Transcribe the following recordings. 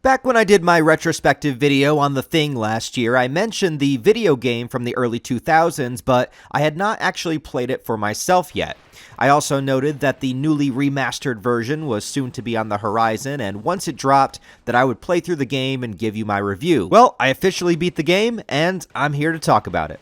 Back when I did my retrospective video on The Thing last year, I mentioned the video game from the early 2000s, but I had not actually played it for myself yet. I also noted that the newly remastered version was soon to be on the horizon, and once it dropped, that I would play through the game and give you my review. Well, I officially beat the game, and I'm here to talk about it.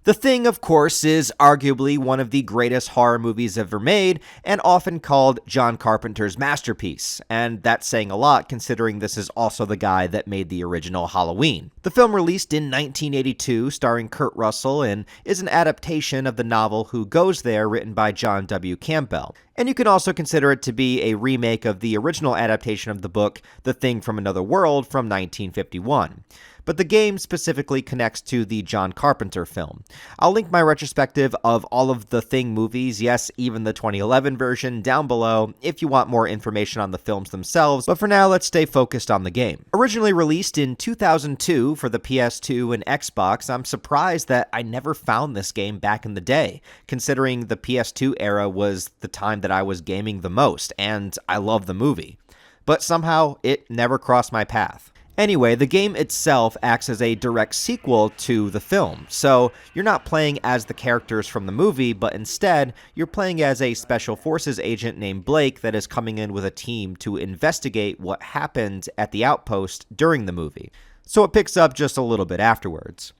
The Thing, of course, is arguably one of the greatest horror movies ever made, and often called John Carpenter's masterpiece, and that's saying a lot considering this is also the guy that made the original Halloween. The film released in 1982, starring Kurt Russell, and is an adaptation of the novel Who Goes There, written by John W. Campbell. And you can also consider it to be a remake of the original adaptation of the book The Thing from Another World from 1951. But the game specifically connects to the John Carpenter film. I'll link my retrospective of all of the Thing movies, yes, even the 2011 version, down below if you want more information on the films themselves, but for now let's stay focused on the game. Originally released in 2002 for the PS2 and Xbox, I'm surprised that I never found this game back in the day, considering the PS2 era was the time that I was gaming the most, and I love the movie. But somehow, it never crossed my path. Anyway, the game itself acts as a direct sequel to the film, so you're not playing as the characters from the movie, but instead, you're playing as a Special Forces agent named Blake that is coming in with a team to investigate what happened at the outpost during the movie. So it picks up just a little bit afterwards.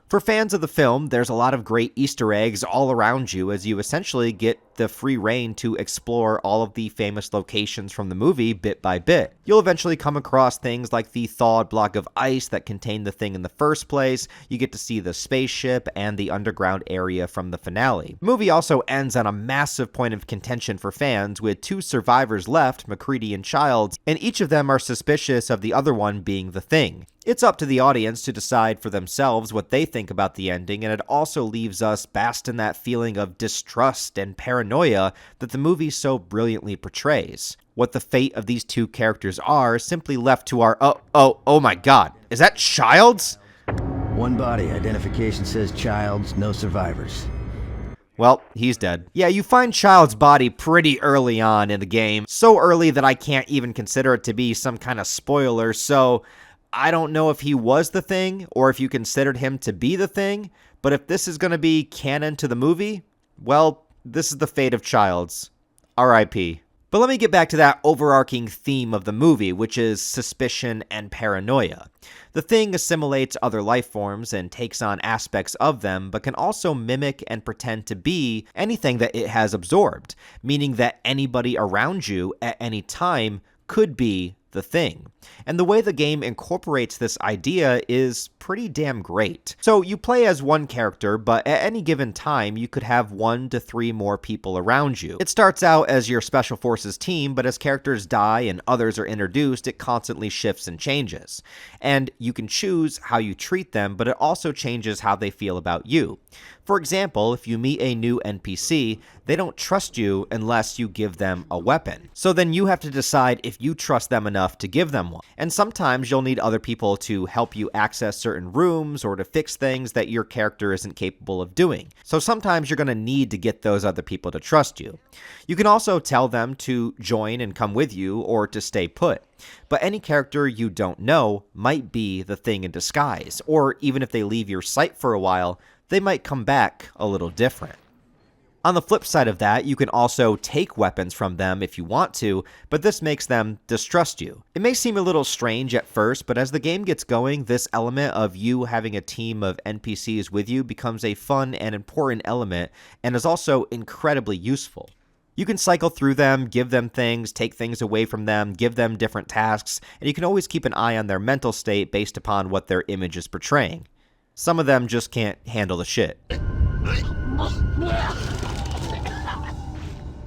For fans of the film, there's a lot of great Easter eggs all around you as you essentially get the free reign to explore all of the famous locations from the movie bit by bit. You'll eventually come across things like the thawed block of ice that contained the Thing in the first place, you get to see the spaceship, and the underground area from the finale. The movie also ends on a massive point of contention for fans, with two survivors left, MacReady and Childs, and each of them are suspicious of the other one being the Thing. It's up to the audience to decide for themselves what they think about the ending, and it also leaves us basked in that feeling of distrust and paranoia that the movie so brilliantly portrays. What the fate of these two characters are is simply left to our oh my god, is that Childs? One body, identification says Childs, no survivors. Well, he's dead. Yeah, you find Child's body pretty early on in the game, so early that I can't even consider it to be some kind of spoiler, so I don't know if he was the Thing, or if you considered him to be the Thing, but if this is going to be canon to the movie, well, this is the fate of Childs. R.I.P. But let me get back to that overarching theme of the movie, which is suspicion and paranoia. The Thing assimilates other life forms and takes on aspects of them, but can also mimic and pretend to be anything that it has absorbed, meaning that anybody around you at any time could be the Thing. And the way the game incorporates this idea is pretty damn great. So you play as one character, but at any given time, you could have 1 to 3 more people around you. It starts out as your Special Forces team, but as characters die and others are introduced, it constantly shifts and changes. And you can choose how you treat them, but it also changes how they feel about you. For example, if you meet a new NPC, they don't trust you unless you give them a weapon. So then you have to decide if you trust them enough to give them one. And sometimes you'll need other people to help you access certain rooms or to fix things that your character isn't capable of doing. So sometimes you're going to need to get those other people to trust you. You can also tell them to join and come with you or to stay put. But any character you don't know might be the Thing in disguise, or even if they leave your sight for a while, they might come back a little different. On the flip side of that, you can also take weapons from them if you want to, but this makes them distrust you. It may seem a little strange at first, but as the game gets going, this element of you having a team of NPCs with you becomes a fun and important element, and is also incredibly useful. You can cycle through them, give them things, take things away from them, give them different tasks, and you can always keep an eye on their mental state based upon what their image is portraying. Some of them just can't handle the shit.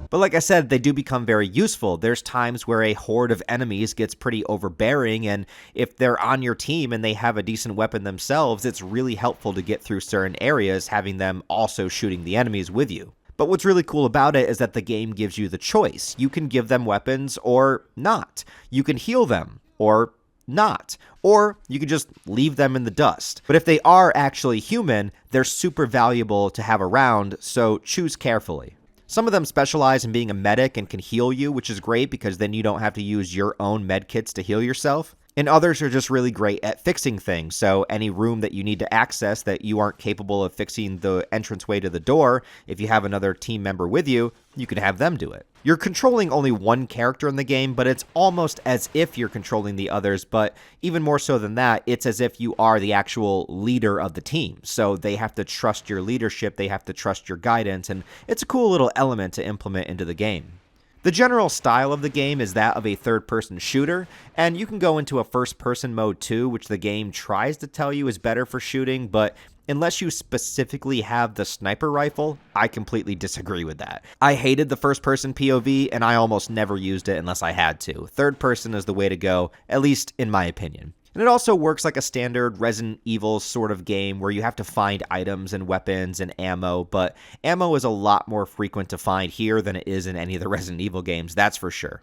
But like I said, they do become very useful. There's times where a horde of enemies gets pretty overbearing, and if they're on your team and they have a decent weapon themselves, it's really helpful to get through certain areas, having them also shooting the enemies with you. But what's really cool about it is that the game gives you the choice. You can give them weapons or not. You can heal them or not. Or you can just leave them in the dust. But if they are actually human, they're super valuable to have around, so choose carefully. Some of them specialize in being a medic and can heal you, which is great because then you don't have to use your own med kits to heal yourself. And others are just really great at fixing things, so any room that you need to access that you aren't capable of fixing the entranceway to the door, if you have another team member with you, you can have them do it. You're controlling only one character in the game, but it's almost as if you're controlling the others, but even more so than that, it's as if you are the actual leader of the team. So they have to trust your leadership, they have to trust your guidance, and it's a cool little element to implement into the game. The general style of the game is that of a third-person shooter, and you can go into a first-person mode too, which the game tries to tell you is better for shooting, but unless you specifically have the sniper rifle, I completely disagree with that. I hated the first-person POV, and I almost never used it unless I had to. Third-person is the way to go, at least in my opinion. And it also works like a standard Resident Evil sort of game where you have to find items and weapons and ammo, but ammo is a lot more frequent to find here than it is in any of the Resident Evil games, that's for sure.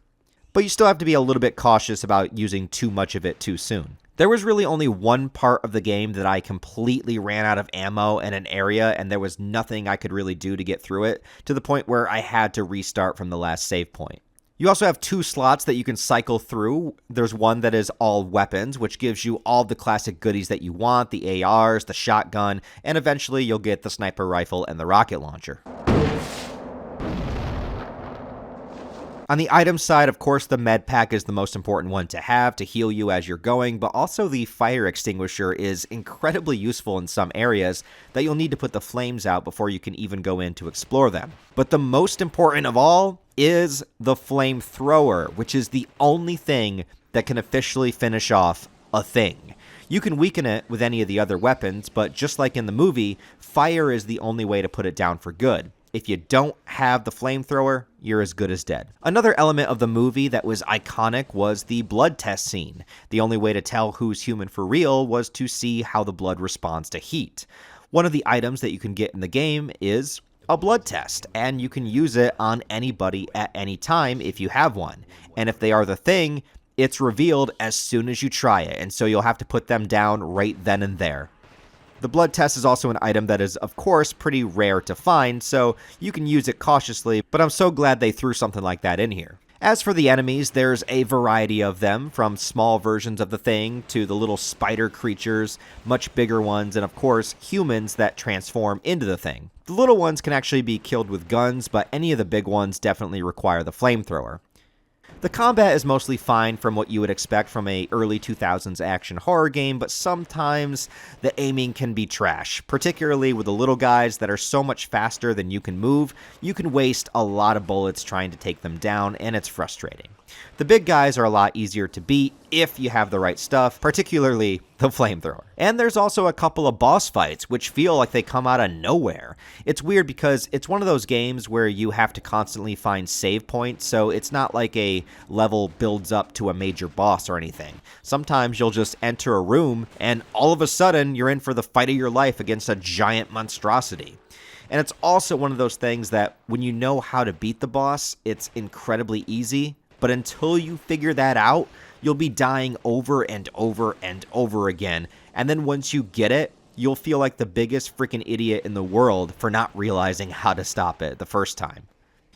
But you still have to be a little bit cautious about using too much of it too soon. There was really only one part of the game that I completely ran out of ammo in an area, and there was nothing I could really do to get through it, to the point where I had to restart from the last save point. You also have 2 slots that you can cycle through. There's one that is all weapons, which gives you all the classic goodies that you want, the ARs, the shotgun, and eventually you'll get the sniper rifle and the rocket launcher. On the item side, of course, the med pack is the most important one to have to heal you as you're going, but also the fire extinguisher is incredibly useful in some areas that you'll need to put the flames out before you can even go in to explore them. But the most important of all is the flamethrower, which is the only thing that can officially finish off a thing. You can weaken it with any of the other weapons, but just like in the movie, fire is the only way to put it down for good. If you don't have the flamethrower, you're as good as dead. Another element of the movie that was iconic was the blood test scene. The only way to tell who's human for real was to see how the blood responds to heat. One of the items that you can get in the game is a blood test, and you can use it on anybody at any time if you have one. And if they are the thing, it's revealed as soon as you try it, and so you'll have to put them down right then and there. The blood test is also an item that is, of course, pretty rare to find, so you can use it cautiously, but I'm so glad they threw something like that in here. As for the enemies, there's a variety of them, from small versions of the thing to the little spider creatures, much bigger ones, and of course, humans that transform into the thing. The little ones can actually be killed with guns, but any of the big ones definitely require the flamethrower. The combat is mostly fine from what you would expect from a early 2000s action horror game, but sometimes the aiming can be trash, particularly with the little guys that are so much faster than you can move. You can waste a lot of bullets trying to take them down, and it's frustrating. The big guys are a lot easier to beat if you have the right stuff, particularly the flamethrower. And there's also a couple of boss fights which feel like they come out of nowhere. It's weird because it's one of those games where you have to constantly find save points, so it's not like a level builds up to a major boss or anything. Sometimes you'll just enter a room and all of a sudden you're in for the fight of your life against a giant monstrosity. And it's also one of those things that when you know how to beat the boss, it's incredibly easy. But until you figure that out, you'll be dying over and over and over again. And then once you get it, you'll feel like the biggest freaking idiot in the world for not realizing how to stop it the first time.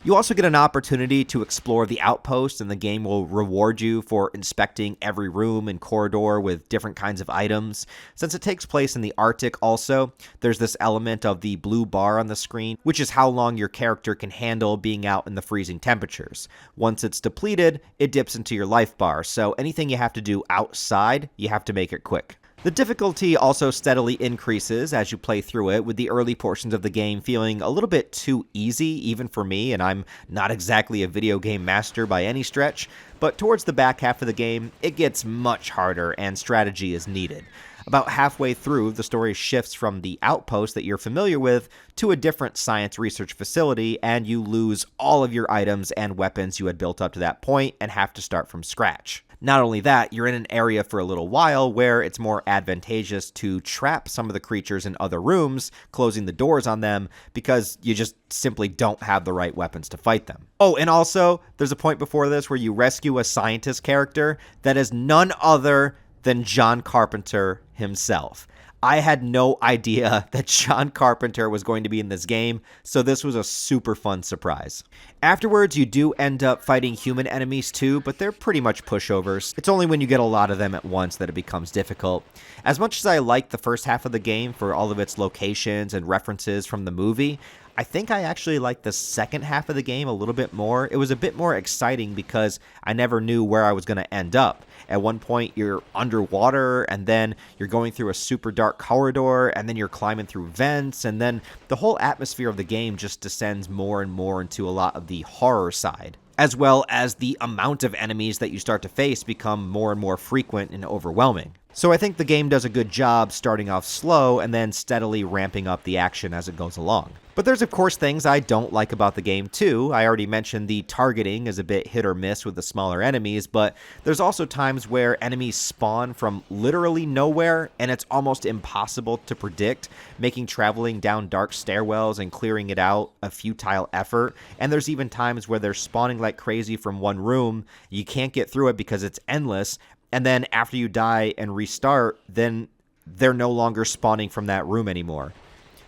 You also get an opportunity to explore the outpost, and the game will reward you for inspecting every room and corridor with different kinds of items. Since it takes place in the Arctic also, there's this element of the blue bar on the screen, which is how long your character can handle being out in the freezing temperatures. Once it's depleted, it dips into your life bar, so anything you have to do outside, you have to make it quick. The difficulty also steadily increases as you play through it, with the early portions of the game feeling a little bit too easy, even for me, and I'm not exactly a video game master by any stretch, but towards the back half of the game, it gets much harder and strategy is needed. About halfway through, the story shifts from the outpost that you're familiar with to a different science research facility, and you lose all of your items and weapons you had built up to that point and have to start from scratch. Not only that, you're in an area for a little while where it's more advantageous to trap some of the creatures in other rooms, closing the doors on them, because you just simply don't have the right weapons to fight them. Oh, and also, there's a point before this where you rescue a scientist character that is none other than John Carpenter himself. I had no idea that John Carpenter was going to be in this game, so this was a super fun surprise. Afterwards, you do end up fighting human enemies too, but they're pretty much pushovers. It's only when you get a lot of them at once that it becomes difficult. As much as I like the first half of the game for all of its locations and references from the movie, I think I actually liked the second half of the game a little bit more. It was a bit more exciting because I never knew where I was going to end up. At one point, you're underwater, and then you're going through a super dark corridor, and then you're climbing through vents, and then the whole atmosphere of the game just descends more and more into a lot of the horror side, as well as the amount of enemies that you start to face become more and more frequent and overwhelming. So I think the game does a good job starting off slow and then steadily ramping up the action as it goes along. But there's of course things I don't like about the game too. I already mentioned the targeting is a bit hit or miss with the smaller enemies, but there's also times where enemies spawn from literally nowhere and it's almost impossible to predict, making traveling down dark stairwells and clearing it out a futile effort. And there's even times where they're spawning like crazy from one room, you can't get through it because it's endless, and then after you die and restart, then they're no longer spawning from that room anymore.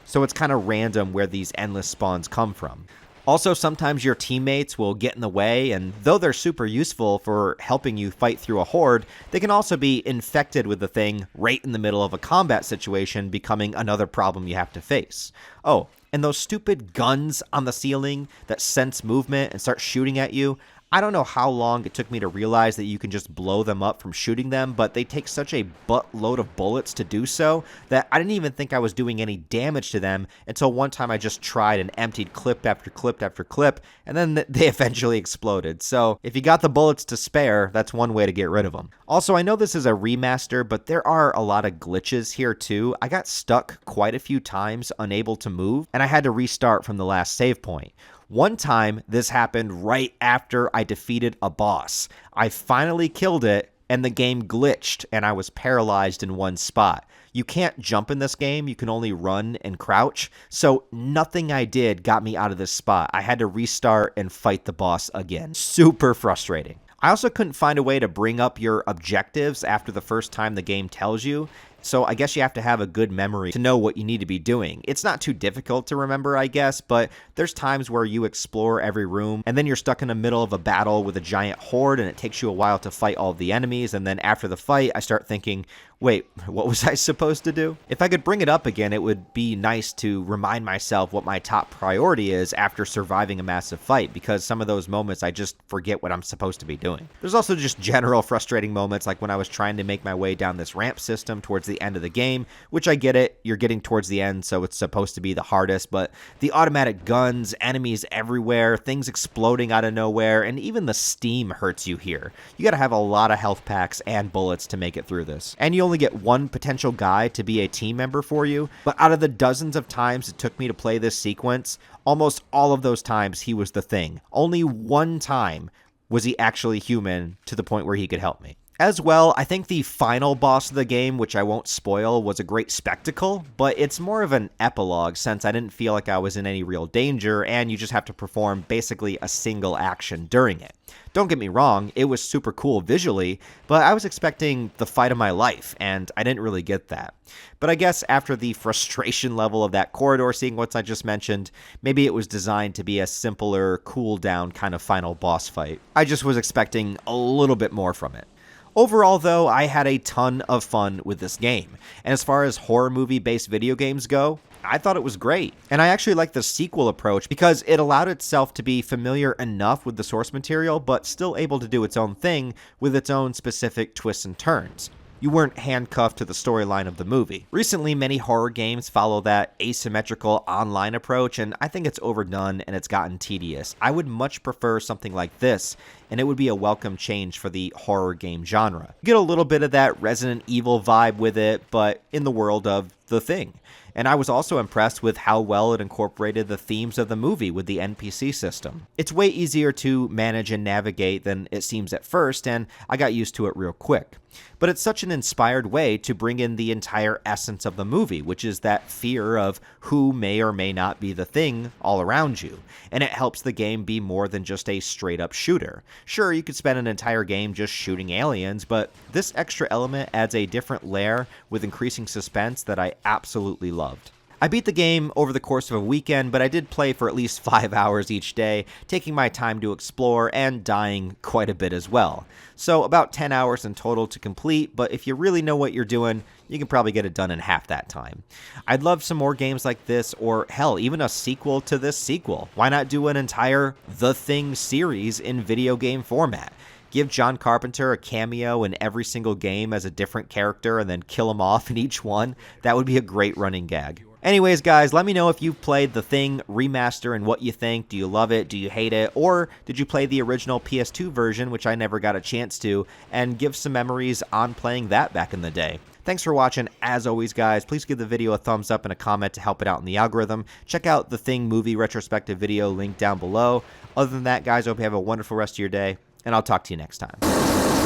So it's kind of random where these endless spawns come from. Also, sometimes your teammates will get in the way, and though they're super useful for helping you fight through a horde, they can also be infected with the thing right in the middle of a combat situation, becoming another problem you have to face. Oh, and those stupid guns on the ceiling that sense movement and start shooting at you, I don't know how long it took me to realize that you can just blow them up from shooting them, but they take such a buttload of bullets to do so that I didn't even think I was doing any damage to them until one time I just tried and emptied clip after clip after clip, and then they eventually exploded. So if you got the bullets to spare, that's one way to get rid of them. Also, I know this is a remaster, but there are a lot of glitches here too. I got stuck quite a few times, unable to move, and I had to restart from the last save point. One time, this happened right after I defeated a boss. I finally killed it, and the game glitched, and I was paralyzed in one spot. You can't jump in this game, you can only run and crouch, so nothing I did got me out of this spot. I had to restart and fight the boss again. Super frustrating. I also couldn't find a way to bring up your objectives after the first time the game tells you, so I guess you have to have a good memory to know what you need to be doing. It's not too difficult to remember, I guess, but there's times where you explore every room, and then you're stuck in the middle of a battle with a giant horde, and it takes you a while to fight all the enemies, and then after the fight, I start thinking, wait, what was I supposed to do? If I could bring it up again, it would be nice to remind myself what my top priority is after surviving a massive fight, because some of those moments I just forget what I'm supposed to be doing. There's also just general frustrating moments, like when I was trying to make my way down this ramp system towards the end of the game, which I get it, you're getting towards the end, so it's supposed to be the hardest, but the automatic guns, enemies everywhere, things exploding out of nowhere, and even the steam hurts you here. You gotta have a lot of health packs and bullets to make it through this. And you only get one potential guy to be a team member for you, but out of the dozens of times it took me to play this sequence, almost all of those times he was the thing. Only one time was he actually human to the point where he could help me. As well, I think the final boss of the game, which I won't spoil, was a great spectacle, but it's more of an epilogue since I didn't feel like I was in any real danger, and you just have to perform basically a single action during it. Don't get me wrong, it was super cool visually, but I was expecting the fight of my life, and I didn't really get that. But I guess after the frustration level of that corridor sequence I just mentioned, maybe it was designed to be a simpler, cool-down kind of final boss fight. I just was expecting a little bit more from it. Overall, though, I had a ton of fun with this game, and as far as horror movie-based video games go, I thought it was great. And I actually like the sequel approach because it allowed itself to be familiar enough with the source material, but still able to do its own thing with its own specific twists and turns. You weren't handcuffed to the storyline of the movie. Recently, many horror games follow that asymmetrical online approach, and I think it's overdone and it's gotten tedious. I would much prefer something like this, and it would be a welcome change for the horror game genre. You get a little bit of that Resident Evil vibe with it, but in the world of The Thing. And I was also impressed with how well it incorporated the themes of the movie with the NPC system. It's way easier to manage and navigate than it seems at first, and I got used to it real quick. But it's such an inspired way to bring in the entire essence of the movie, which is that fear of who may or may not be the thing all around you. And it helps the game be more than just a straight up shooter. Sure, you could spend an entire game just shooting aliens, but this extra element adds a different layer with increasing suspense that I absolutely loved. I beat the game over the course of a weekend, but I did play for at least 5 hours each day, taking my time to explore and dying quite a bit as well. So about 10 hours in total to complete, but if you really know what you're doing, you can probably get it done in half that time. I'd love some more games like this, or hell, even a sequel to this sequel. Why not do an entire The Thing series in video game format? Give John Carpenter a cameo in every single game as a different character and then kill him off in each one. That would be a great running gag. Anyways, guys, let me know if you've played The Thing Remaster and what you think. Do you love it? Do you hate it? Or did you play the original PS2 version, which I never got a chance to, and give some memories on playing that back in the day? Thanks for watching. As always, guys, please give the video a thumbs up and a comment to help it out in the algorithm. Check out the Thing movie retrospective video link down below. Other than that, guys, I hope you have a wonderful rest of your day, and I'll talk to you next time.